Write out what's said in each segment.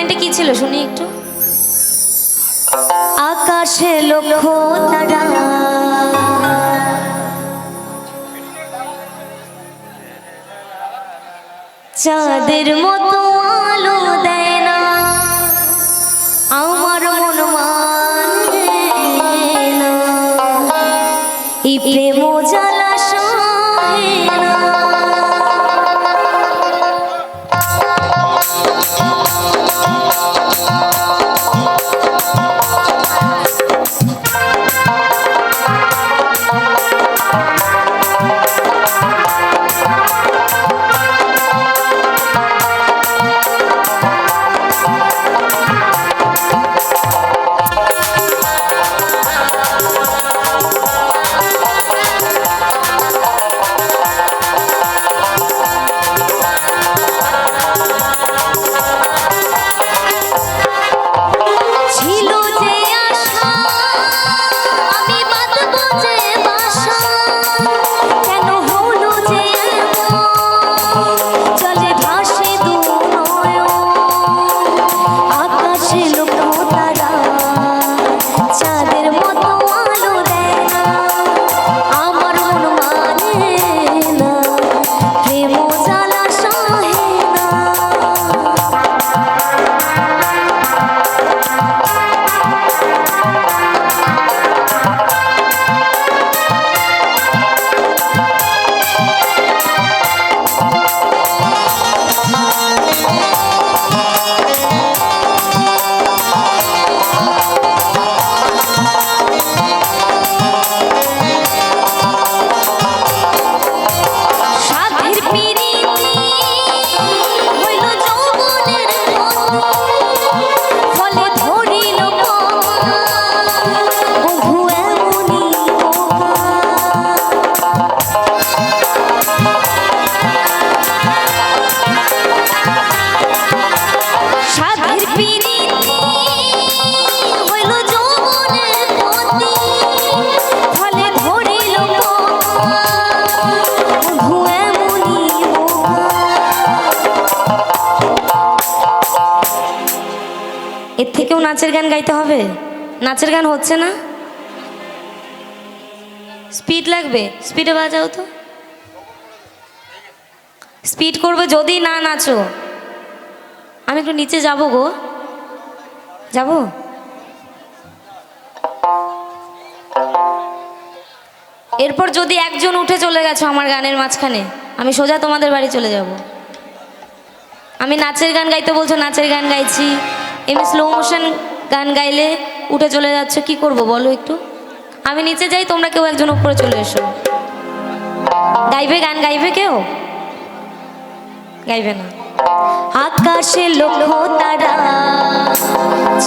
লাইনটা কি ছিল শুনি একটু। আকাশে লক্ষ তারা চাঁদের মতো আলো দেয় না, আমার মন মানে না, এই প্রেম জ্বালা সহে না। এর থেকেও নাচের গান গাইতে হবে? নাচের গান হচ্ছে না, স্পিড লাগবে, স্পিডে বাজাও তো। স্পিড করবে যদি না নাচো। আমি একটু নিচে যাব গো, যাব। এরপর যদি একজন উঠে চলে গেছো আমার গানের মাঝখানে, আমি সোজা তোমাদের বাড়ি চলে যাব। আমি নাচের গান গাইতে বলছো, নাচের গান গাইছি, এমনি স্লো মোশন গান গাইলে উঠে চলে যাচ্ছ, কি করব বলো একটু। আমি নিচে যাই, তোমরা কেউ একজন উপরে চলে এসো। গাইবে, গান গাইবে কেউ? গাইবে না। আকাশে লক্ষ তারা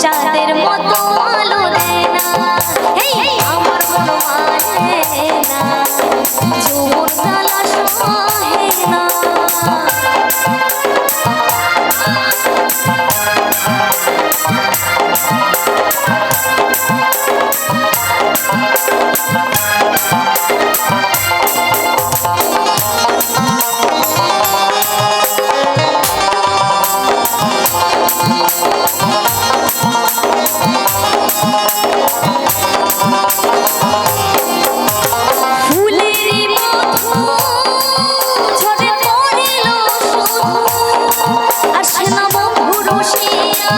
চাঁদের মতো আলো দেয় না, আমার মন মানে না, যৌবন জ্বালা সহে না। আসে না বন্ধু রসিয়া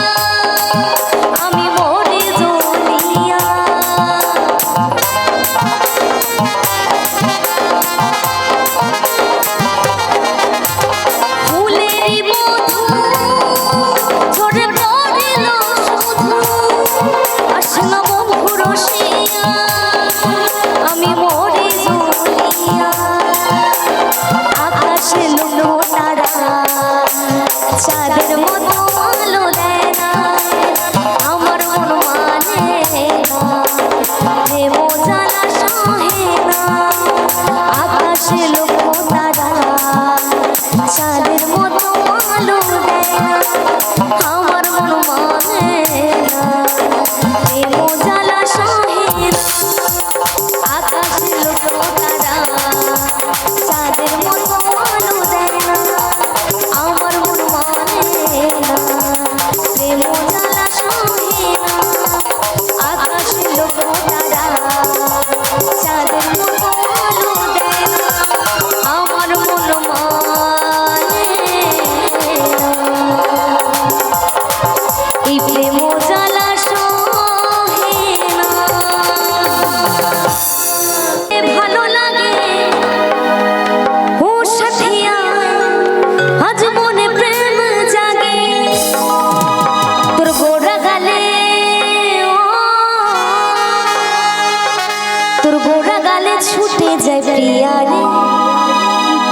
ছুটে যায় প্রিয়া রে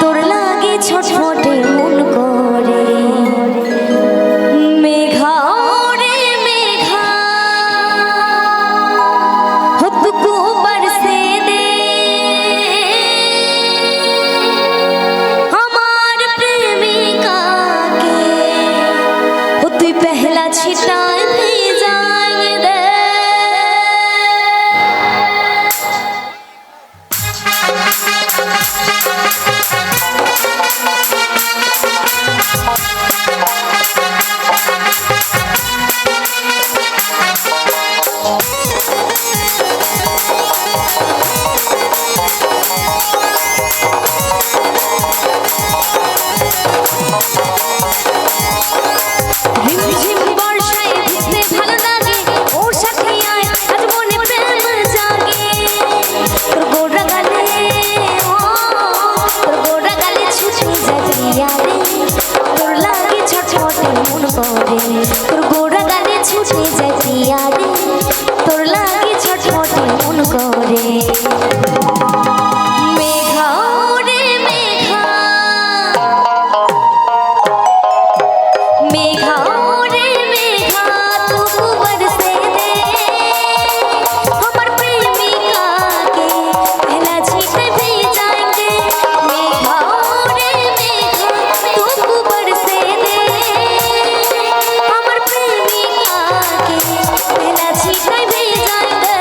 তোর লাগে ছটফটে মন করে মেঘা রে মেঘা हो तुको बरसे दे हमार प्रेमिका के हो तू पहला छिटा जाएंगे दे তোর গোড়া গালে ছুটে যায় প্রিয়া রে তোর লাগে ছটফটে মন করে মেঘা রে মেঘা मेघा रे मेघा तुको बरसे दे हमर प्रेमिका के पहला छींटे भी जाएंगे मेघा रे मेघा तुको बरसे दे हमर प्रेमिका के पहला छींटे भी जाएंगे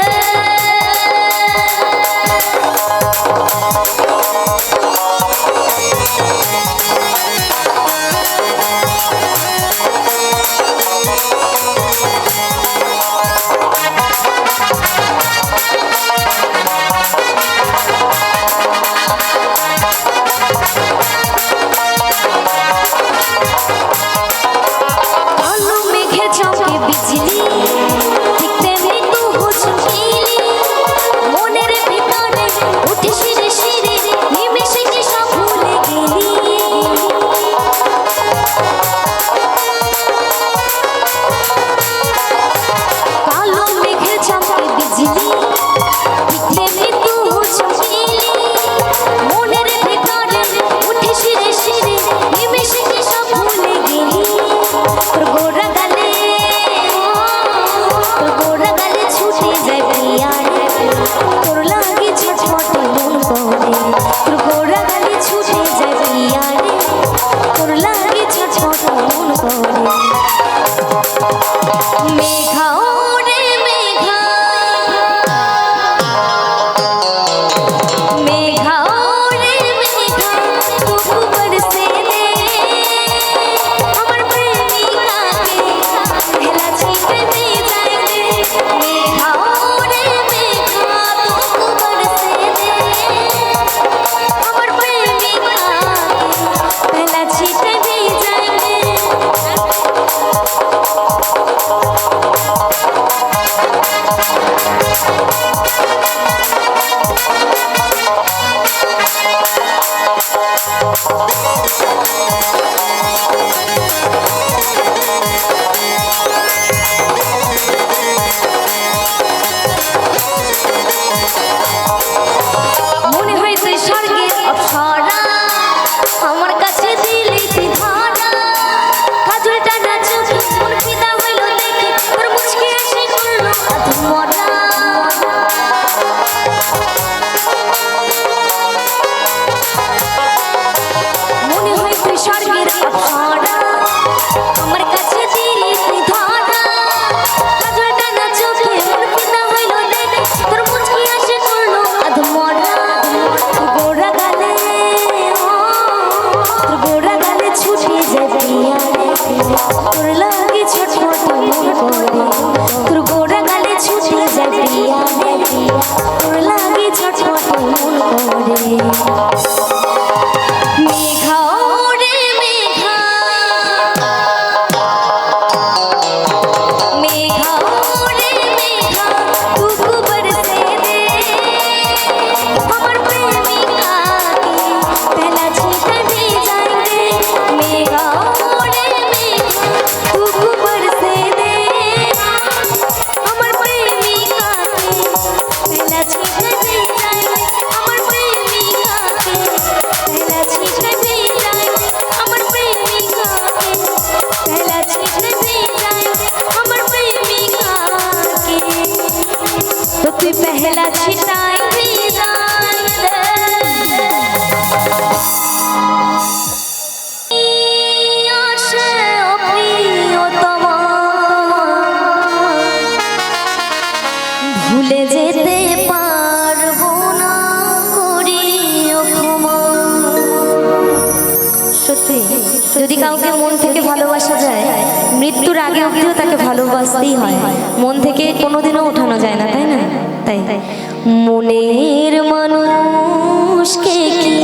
आलू मेघे चौके बिजली दिखते में तू हो चुकीली मोनेर ভিতরে উঠে শিরে শিরে নিমেষে কি সব ভুলে গেলি কালো মেঘে চৌকে বিজলি দিখতে में तू हो चुकीली मोनेर ভিতরে উঠে শিরে শিরে নিমেষে কি সব ভুলে গেলি তোর গোড়া গালে ছুটে যায় প্রিয়া রে তোর লাগে ছটফটে মন করে তোর গোড়া গালে ছুটে যায় প্রিয়া রে তোর লাগে ছটফটে মন করে মেঘা রে মেঘা मेघा रे मेघा तुको बरसे दे हमर प्रेमिका के पहला छींटे भी जाएंगे मेघा रे मेघा तुको बरसे दे हमर प्रेमिका के पहला छींटे भी जाएंगे মনে হয় তুই স্বর্গের অপ্সরা আমার কাছে দিলি তুই ধরা কাজল টানা চোখে মন ফিদা হইল দেখে তোর মুচকি হাসি করলো আধমরা মনে হয় তুই স্বর্গের অপ্সরা আমার কাছে দিলি তুই ধরা কাজল টানা চোখে মন ফিদা হইল দেখে তোর মুচকি হাসি করলো আধমরা গোড়া গালে তোর গোড়া গালে ছুটে যায় প্রিয়া রে তোর লাগে ছটফটে মন করে তোর গোড়া গালে ছুটে যায় প্রিয়া রে তোর লাগে ছটফটে মন করে মেঘা রে মেঘা কাউকে মন থেকে ভালোবাসা যায়, মৃত্যুর আগে অবধিও তাকে ভালোবাসতেই হয়, মন থেকে কোনোদিনও ওঠানো যায় না, তাই না? তাই মনের মানুষকে কি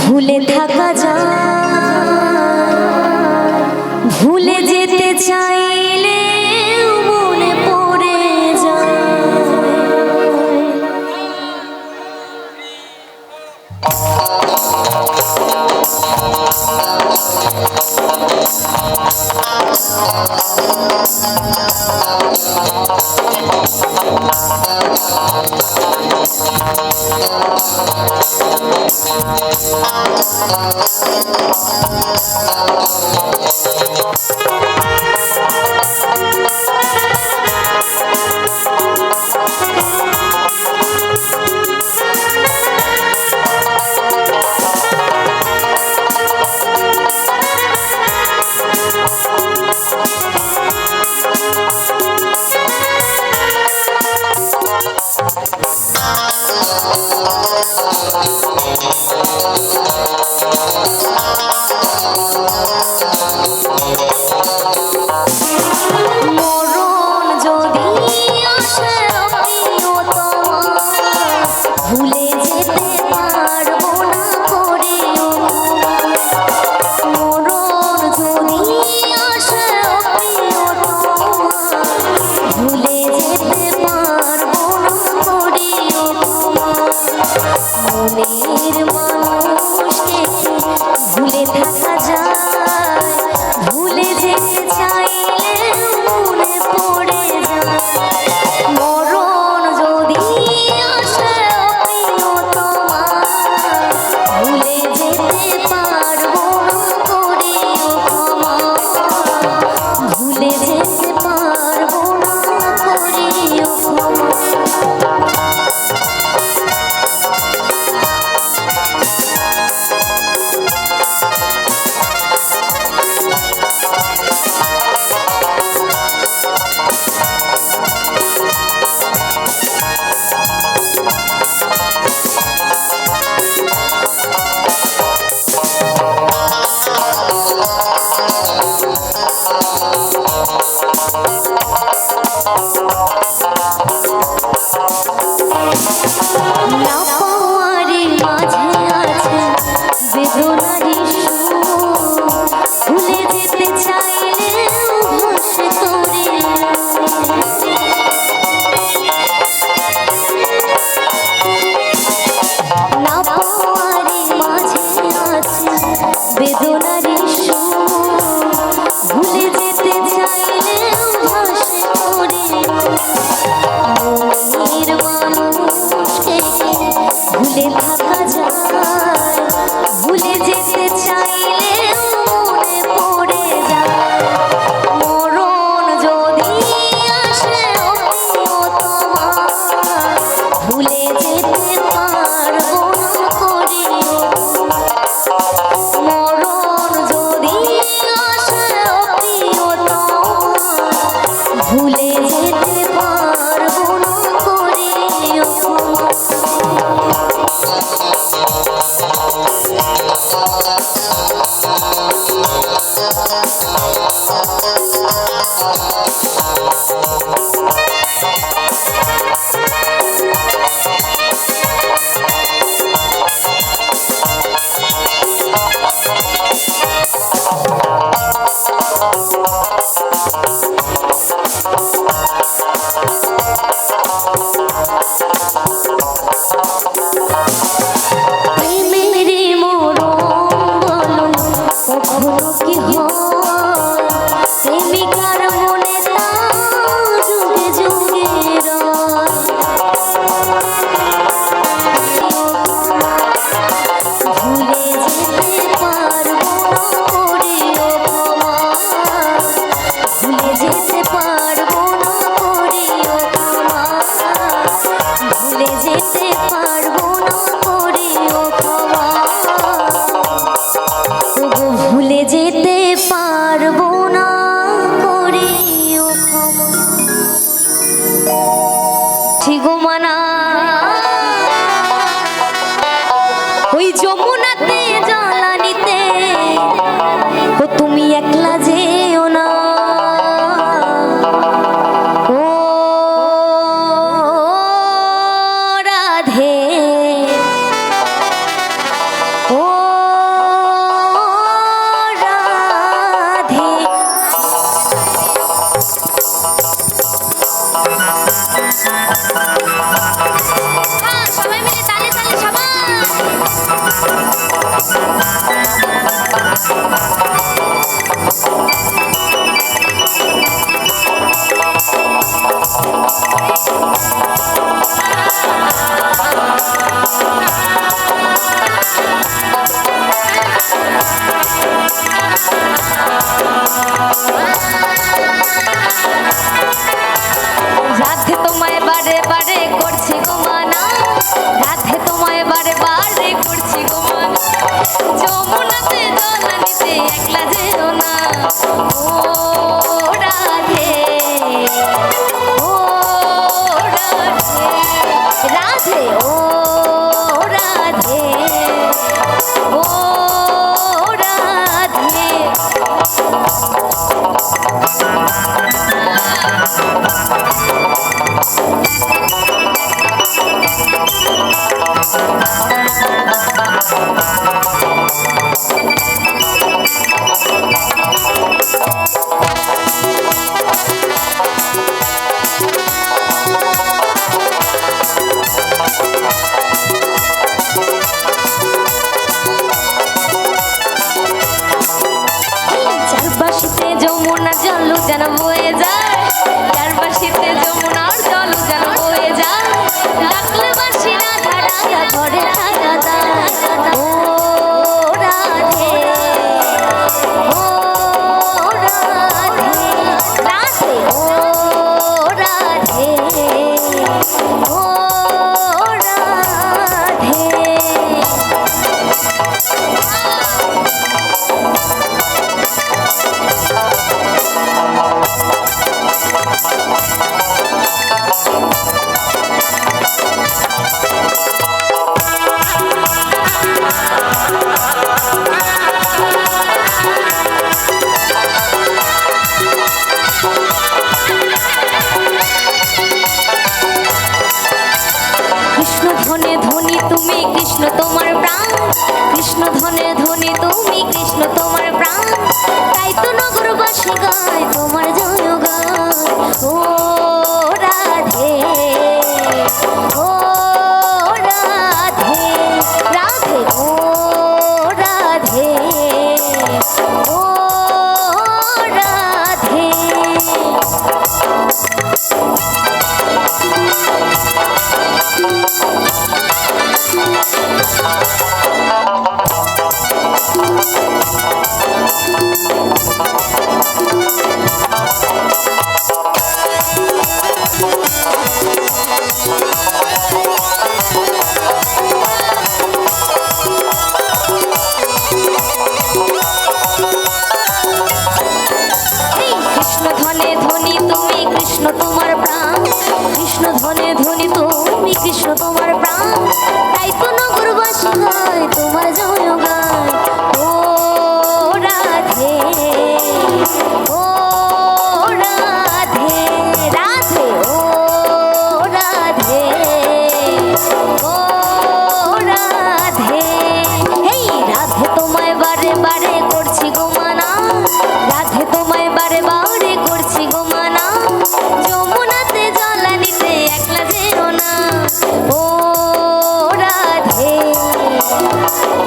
ভুলে থাকা যায়? ভুলে যেতে চাইলে মনে পড়ে যায়। মরণ যদি আসে আমিও তোমার ভুলে যেতে পারবো না করেও। মরণ যদি আসে আমিও তোমার ভুলে যেতে পারবো না করেও। মনের মানুষকে ভুলে থাকা যায়? ভুলে যেতে চাইলে মনে পড়ে যায়। মরণ যদি আসে আমিও তোমার ভুলে যেতে পারবো না করেও ক্ষমা। ভুলে যেতে পারবো না করেও ক্ষমা। না পাওয়ারে মাঝে আছে বেদনারি সুর, ভুলে যেতে চাইলে ভাসে তোরে। না পাওয়ারে মাঝে আছে বেদনারি সুর, ভুলে যেতে চাইলে ভাসে তোরে। মনের মানুষকে ভুলে থাকা যায়? ভুলে যেতে চাইলে মনে পড়ে যায়। মরণ যদি আসে আমিও তোমার ভুলে যেতে পারবো না করেও। মরণ যদি আসে আমিও তোমার ভুলে যেতে পারবো না করেও। প্রেমের মরণ বলো কখনো কি হয়? প্রেমিকার মনে তা যুগে যুগে রয়। ভুলে যেতে পারবো না করেও ক্ষমা। ভুলে যেতে পারবো না করেও ক্ষমা। ভুলে যেতে পারবো না করেও ক্ষমা। তবু ভুলে যেতে পারবো না করেও ক্ষমা। ঠিক মানা ওই যমুনাতে জ্বালানিতে রাধে তোমায় বারে বারে করছি গো মানা, রাধে তোমায় বারে বারে করছি গো মানা, যমুনাতে জল নিতে একলা যেও না। ও রাধে, ও রাধে, রাধে, ও রাধে, ও রাধে। চারপাশিতে যমুনা জল যেন বয়ে যায়, চারপাশিতে যমুনার জল যেন বয়ে যায়, ডাকলে বাসি রাধা রাধা ঘরে থাকা দায়। ও রাধে, ও রাধে, রাধে, ও রাধে, ও রাধে। কৃষ্ণ ধনে ধনী তুমি, কৃষ্ণ তোমার প্রাণ, কৃষ্ণ ধনে ধনী তুমি, কৃষ্ণ তোমার প্রাণ, তাই তো নগরবাসী গায় তোমার জয়গান। ও রাধে, ও রাধে, রাধে, ও রাধে, ও রাধে। কৃষ্ণ ধনে ধনী তুমি, কৃষ্ণ তোমার প্রাণ, কৃষ্ণ ধনে ধনী তুমি, কৃষ্ণ তোমার প্রাণ, তাই তো নগরবাসী গায় তোমার জয়গান। ও রাধে, ও রাধে, রাধে, ও রাধে, ও রাধে। হেই রাধে তোমায় বারে বারে করছি গো মানা, রাধে তোমায় বারে বারে করছি গো মানা, যমুনাতে জল নিতে একলা যেও না। ও রাধে,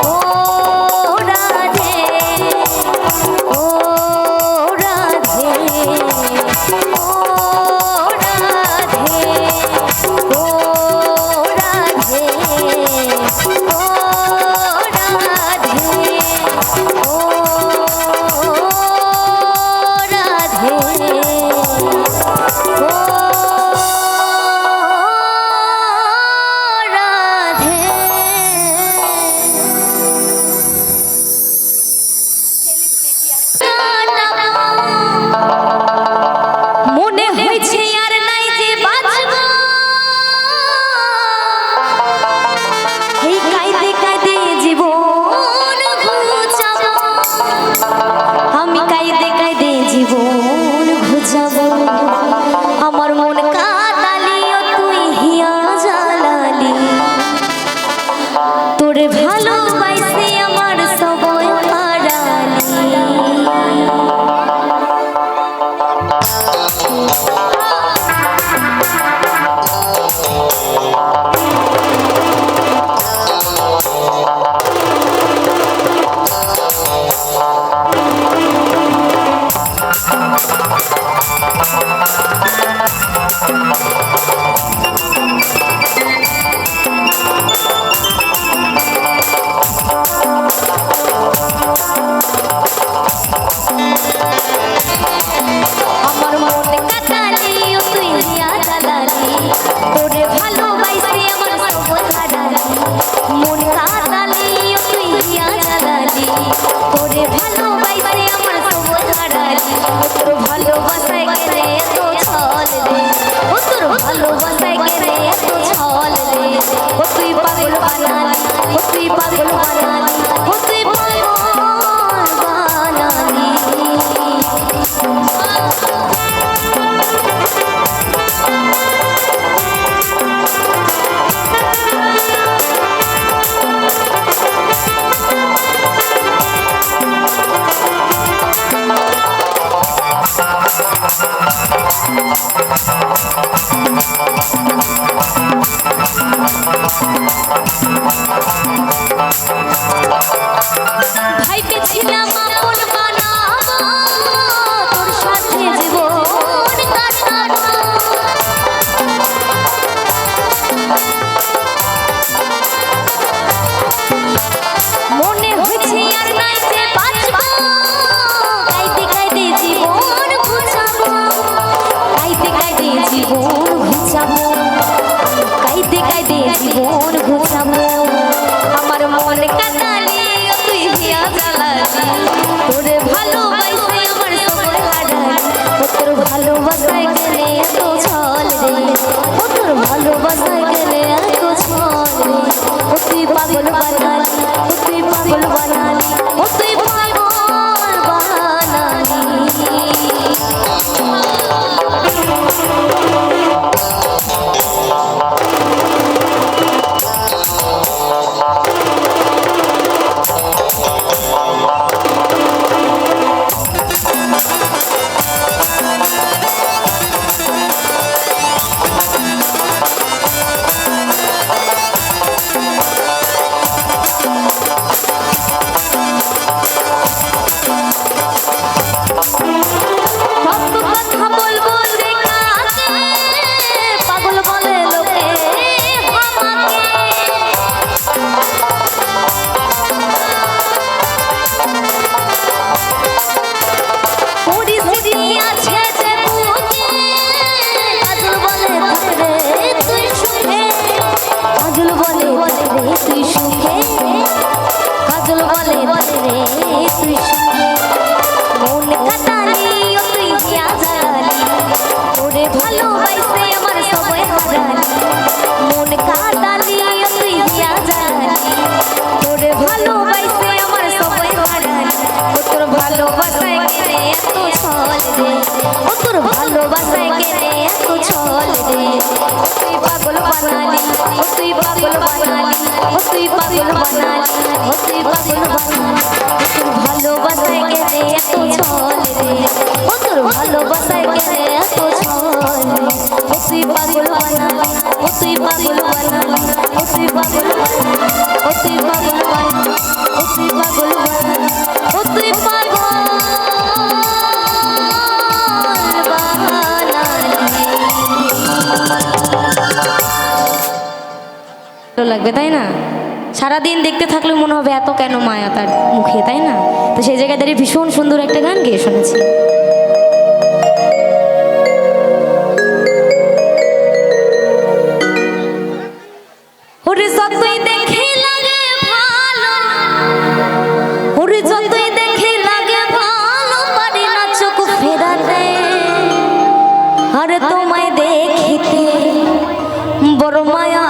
ও রাধে, ও রাধে, ও রাধে, ও রাধে, ও রাধে, ও মনে হয়েছে ভাইবেছিলাম আপন বানাবো তোর সাথে জীবন কাটাবো মনে হচ্ছে আর নাই যে বাঁচবো কাইতে কাইতে জীবন ঘুচাবো কাইতে কাইতে জীবন ঘুচাবো কাইতে কাইতে জীবন ঘুচাবো আমার মন কাটালি তুই হিয়া জ্বালালি তোরে ভালোবাসে আমার সবর হারালি তোর ভালোবাসায় গেলে এত ছল রে তোর ভালোবাসায় গেলে এত ছল রে তুই পাগল বানালি তুই পাগল বানালি তুই পাগল বানালি তুই সুখে কাজল বলে রে তুই সুখে মন কাটালি তুই হিয়া জ্বালালি ওরে ভালোবাসে আমার সবাই হারালি মন কাটালি তুই হিয়া জ্বালালি ওরে ভালোবাসে আমার সবাই হারালি তোর ভালোবাসায় গেলে এত ছল রে তোর ভালোবাসায় গেলে এত ছল রে তুই পাগল বানালি তুই পাগল বানালি তুই পাগল বানালি তুই পাগল বানালি তোর ভালোবাসায় গেলে এত ছল রে তোর ভালোবাসায় গেলে এত ছল রে তুই পাগল বানালি তুই পাগল বানালি তুই পাগল বানালি তুই পাগল বানালি তুই পাগল বানালি তুই পাগল লাগবে তাই না সারাদিন দেখতে থাকলে মনে হবে এত কেন মায়া তার মুখে তাই না তো সেই জায়গায় দাঁড়িয়ে ভীষণ সুন্দর একটা গান গেয়ে শুনেছি ওরে যতই দেখে লাগে ভালো ওরে যতই দেখে লাগে ভালো পারি না চোখ ফেরাতে আরে তোমায় দেখিতে বড় মায়া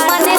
মানে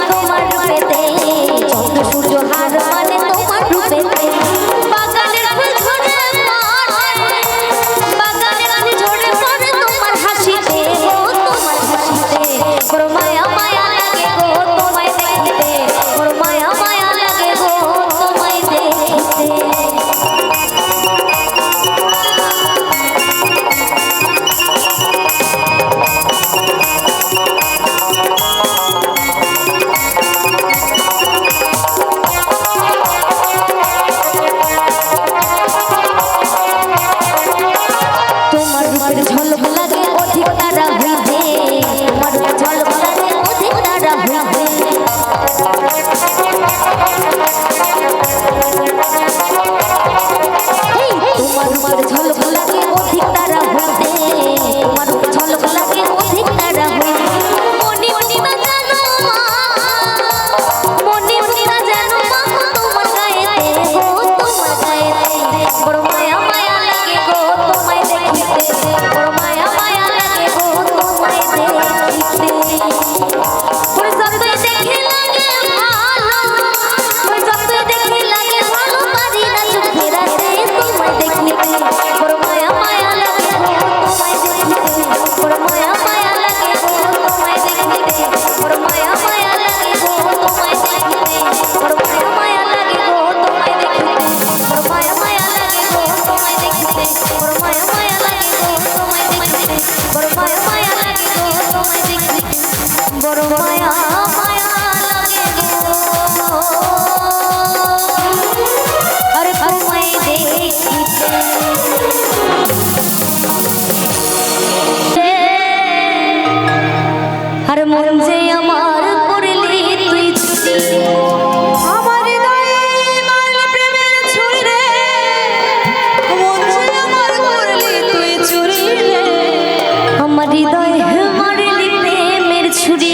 হইতে তোমার উপর ঝলক লাগে অধিক তারা হইতে তোমার উপর ঝলক লাগে অধিক তারা হইতে মনি মনি না জানো মনি মনি না জানো তোমার গায়ে গো তোমার গায়ে বড় মায়া মায়া লাগে গো তোমায় দেখিতে বড় মায়া মায়া লাগে গো তোমায় দেখিতে ওরে যতই দেখে লাগে ভালো ওরে যতই দেখে লাগে ভালো পারি না চোখে রাখতে তোমায় দেখিতে বড় মায়া মায়া লাগে গো তোমায় দেখিতে বড় মায়া মায়া লাগে গো তোমায় দেখিতে বড় মায়া মায়া লাগে গো তোমায় দেখিতে বড় মায়া মায়া লাগে গো তোমায় দেখিতে বড় মায়া মায়া লাগে গো তোমায় দেখিতে বড় মায়া মায়া লাগে গো তোমায় দেখিতে বড় মায়া মায়া লাগে গো তোমায় দেখিতে বড় মায়া মায়া লাগে গো আরে তোমায় দেখিতে আর মন যে আমার করলি তুই ছুটি আমার হৃদয়ে মারলি প্রেমের ছুরি রে মন যে আমার করলি তুই চুরি রে আমার হৃদয়ে মারলি প্রেমের ছুরি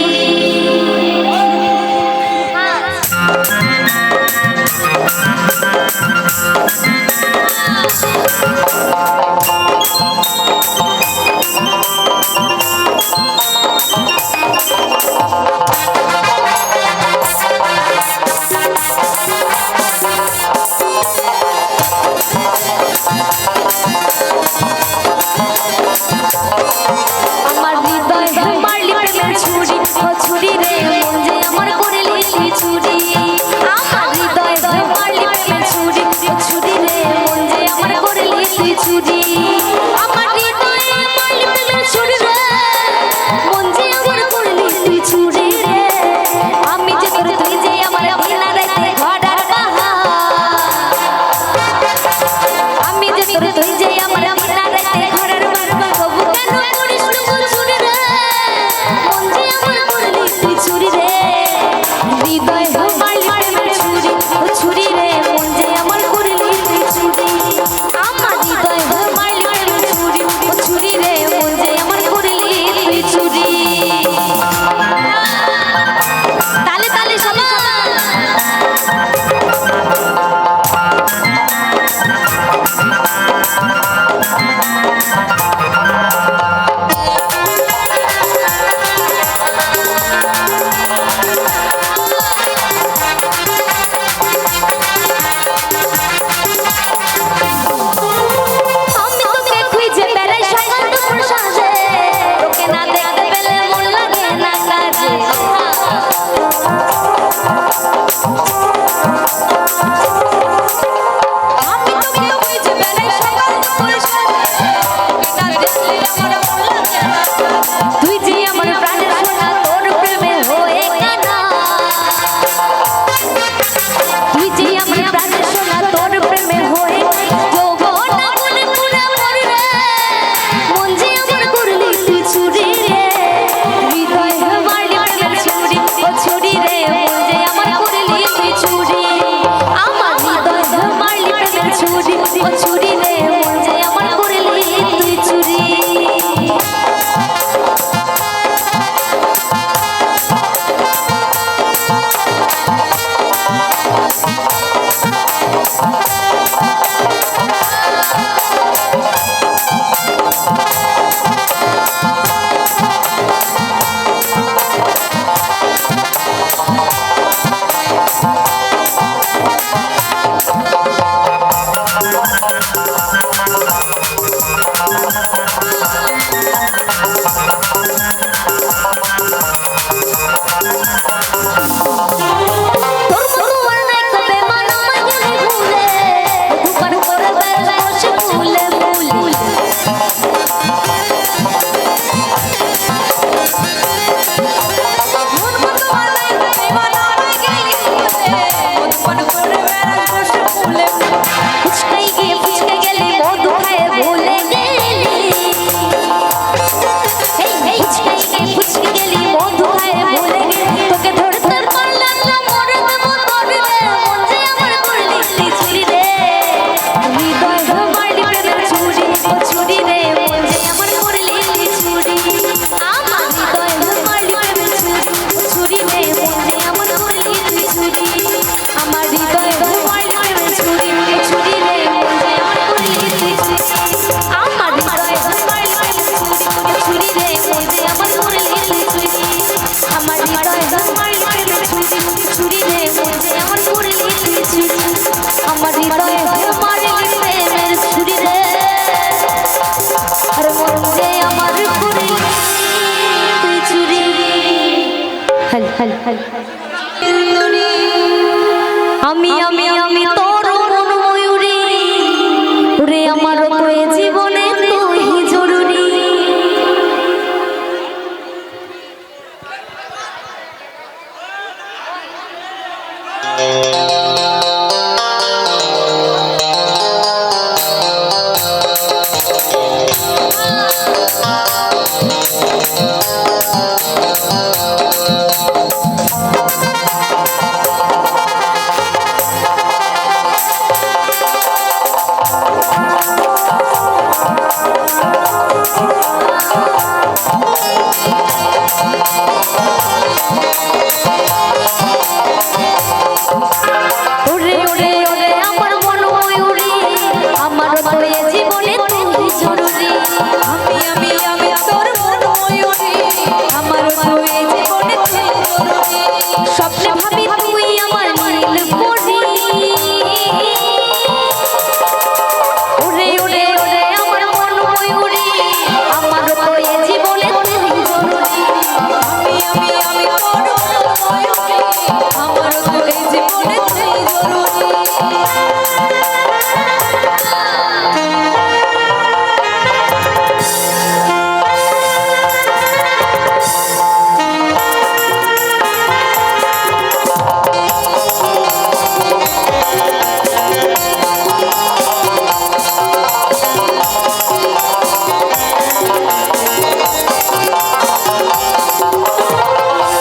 আমার হৃদয়ে মারলি প্রেমের ছুরি ও ছুরি রে মন যে আমার করলি তুই চুরি আমার হৃদয়ে মারলি প্রেমের ছুরি ও ছুরি রে মন যে আমার করলি তুই চুরি আমার হৃদয়ে মারলি প্রেমের ছুরি রে মন যে আমার করলি তুই চুরি রে হৃদয় মারলি প্রেমের ছুরি ছুরি রে মন যে আমার করলি তুই চুরি আমার হৃদয় মারলি প্রেমের ছুরি রে আর মন যে আমার করলি তুই চুরি হল হল হল আমি আমি আমি তোর মন ময়ূরী রে আমার তো এ জীবনে তুই জরুরি ওরে ওরে ওরে আমার মন ময়ূরী আমার তো এ জীবনে তুই জরুরি আমি আমি আমি তোর মন ময়ূরী আমার তো এই জীবনে তুই জরুরি স্বপ্নে ভাবি তুই আমার নীল পরি ওরে ওরে ওরে আমার মন ময়ূরী আমার তো এ জীবনে তুই জরুরি আমি আমি আমি তোর মন ময়ূরী আমার তো এই জীবনে তুই জরুরি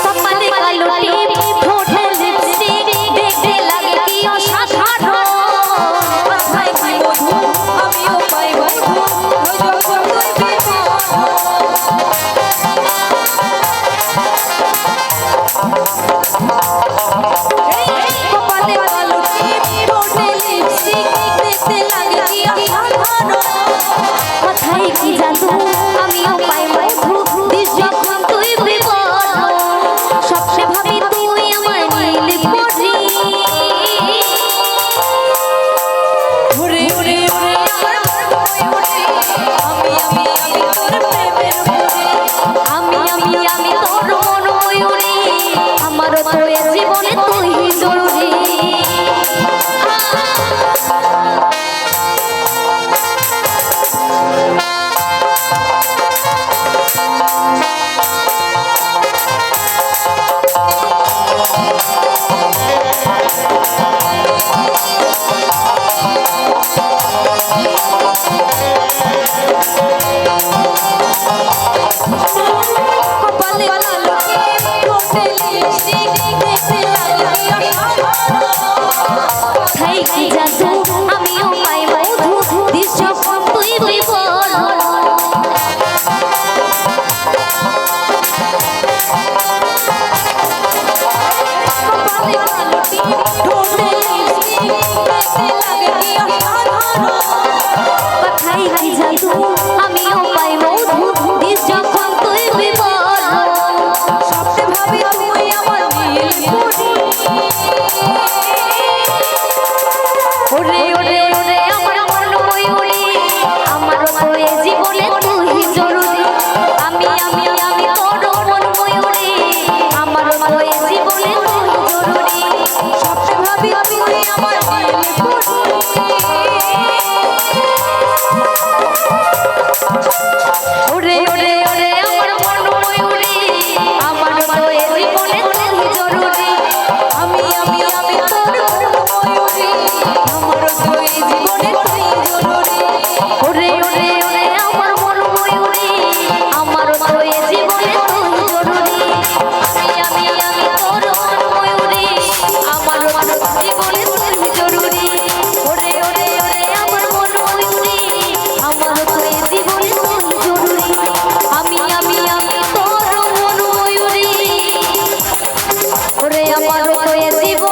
কপালে কালো টিপ ঠোঁটে লিপস্টিক দেখতে লাগে কি অসাধারণ কোথায় কি বধূ আমিও পাই বধূ ওই যখন তুই বিপদ কপালে কালো টিপ ঠোঁটে লিপস্টিক দেখতে লাগে কি অসাধারণ কোথায় কি জাদু আমিও পাই মধু দিস যখন তুই বিপদ স্বপ্নে ভাবি তুই আমার নীল পরি ওরে ওরে ওরে আমার ময়ূরী আমি আমি আমি তোর প্রেমের বুড়ি আমি আমি আমি তোর মন ময়ূরী আমার তো এ জীবনে তুই জরুরি কপালে কালো টিপ ঠোঁটে লিপস্টিক দেখতে লাগে কি অসাধারণ কোথায় কি জাদু আমিও পাই মধু দিস যখন তুই বিপদ কপালে কালো টিপ ঠোঁটে লিপস্টিক দেখতে লাগে কি অসাধারণ কোথায় কি জাদু আমিও পাই মধু দিস যখন তুই বিপদ স্বপ্নে ভাবি তুই আমার নীল পরি ওরে ওরে ওরে আমার মন ময়ূরী আমার তো এ জীবনে তুই জরুরি আমি আমি আমি তোর মন ময়ূরী আমার তো এ জীবনে তুই জরুরি স্বপ্নে ভাবি তুই আমার নীল পরি ওরে ওরে ওরে আমার মন ময়ূরী আমার তো এ জীবনে তুই জরুরি আমি আমি আমি তোর মন ময়ূরী আমার তো এই জীবনে তুই জরুরি ওরে ওরে ওরে আমার মন ময়ূরী আমার তো এ জীবনে তুই জরুরি আমি আমি আমি তোর মন ময়ূরী আমার তো জীবনে তুই জরুরি ওরে ওরে ওরে আমার মন ময়ূরী আমার তো এ জীবনে তুই জরুরি আমি আমি আমি তোর মন ময়ূরী ওরে আমার তো এ জীবনে